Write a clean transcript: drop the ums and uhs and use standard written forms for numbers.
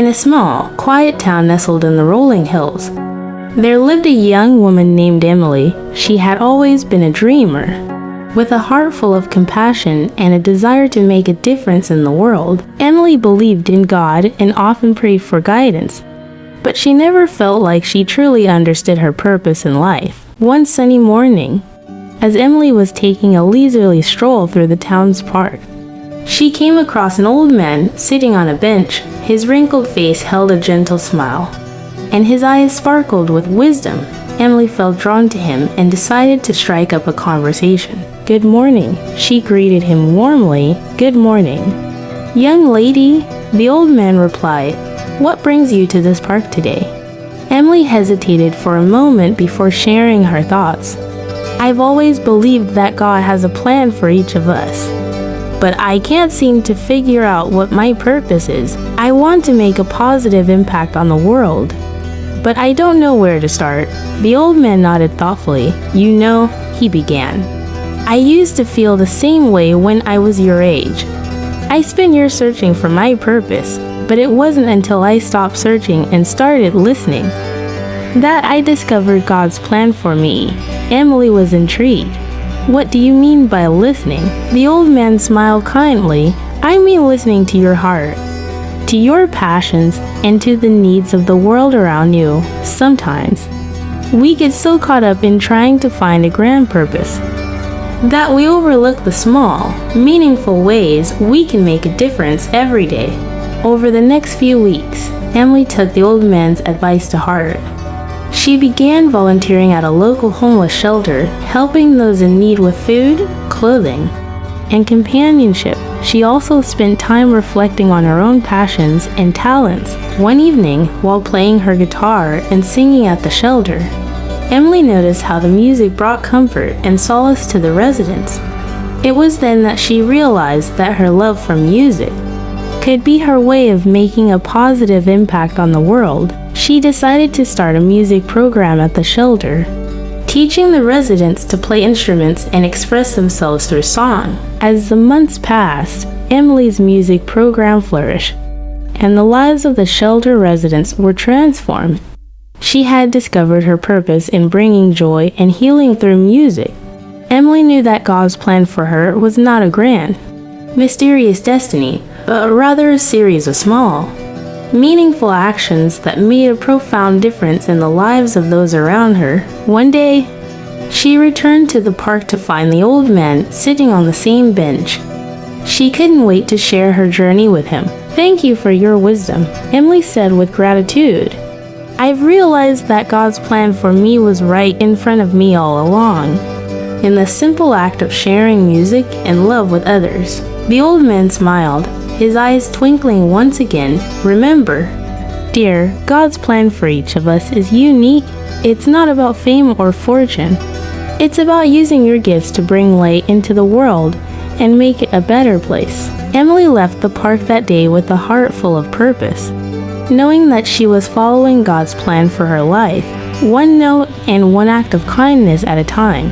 In a small, quiet town nestled in the rolling hills, there lived a young woman named Emily. She had always been a dreamer, with a heart full of compassion and a desire to make a difference in the world. Emily believed in God and often prayed for guidance, but she never felt like she truly understood her purpose in life. One sunny morning, as Emily was taking a leisurely stroll through the town's park, she came across an old man sitting on a bench. His wrinkled face held a gentle smile, and his eyes sparkled with wisdom. Emily felt drawn to him and decided to strike up a conversation. "Good morning," she greeted him warmly. "Good morning, young lady," the old man replied. "What brings you to this park today?" Emily hesitated for a moment before sharing her thoughts. "I've always believed that God has a plan for each of us, but I can't seem to figure out what my purpose is. I want to make a positive impact on the world, but I don't know where to start." The old man nodded thoughtfully. "You know," he began, "I used to feel the same way when I was your age. I spent years searching for my purpose, but it wasn't until I stopped searching and started listening that I discovered God's plan for me." Emily was intrigued. "What do you mean by listening?" The old man smiled kindly. "I mean listening to your heart, to your passions, and to the needs of the world around you. Sometimes we get so caught up in trying to find a grand purpose that we overlook the small, meaningful ways we can make a difference every day." Over the next few weeks, Emily took the old man's advice to heart. She began volunteering at a local homeless shelter, helping those in need with food, clothing, and companionship. She also spent time reflecting on her own passions and talents. One evening, while playing her guitar and singing at the shelter, Emily noticed how the music brought comfort and solace to the residents. It was then that she realized that her love for music could be her way of making a positive impact on the world. She decided to start a music program at the shelter, teaching the residents to play instruments and express themselves through song. As the months passed, Emily's music program flourished, and the lives of the shelter residents were transformed. She had discovered her purpose in bringing joy and healing through music. Emily knew that God's plan for her was not a grand, mysterious destiny, but rather a series of small, meaningful actions that made a profound difference in the lives of those around her. One day, she returned to the park to find the old man sitting on the same bench. She couldn't wait to share her journey with him. "Thank you for your wisdom," Emily said with gratitude. "I've realized that God's plan for me was right in front of me all along, in the simple act of sharing music and love with others." The old man smiled, his eyes twinkling once again. "Remember, dear, God's plan for each of us is unique. It's not about fame or fortune. It's about using your gifts to bring light into the world and make it a better place." Emily left the park that day with a heart full of purpose, knowing that she was following God's plan for her life, one note and one act of kindness at a time.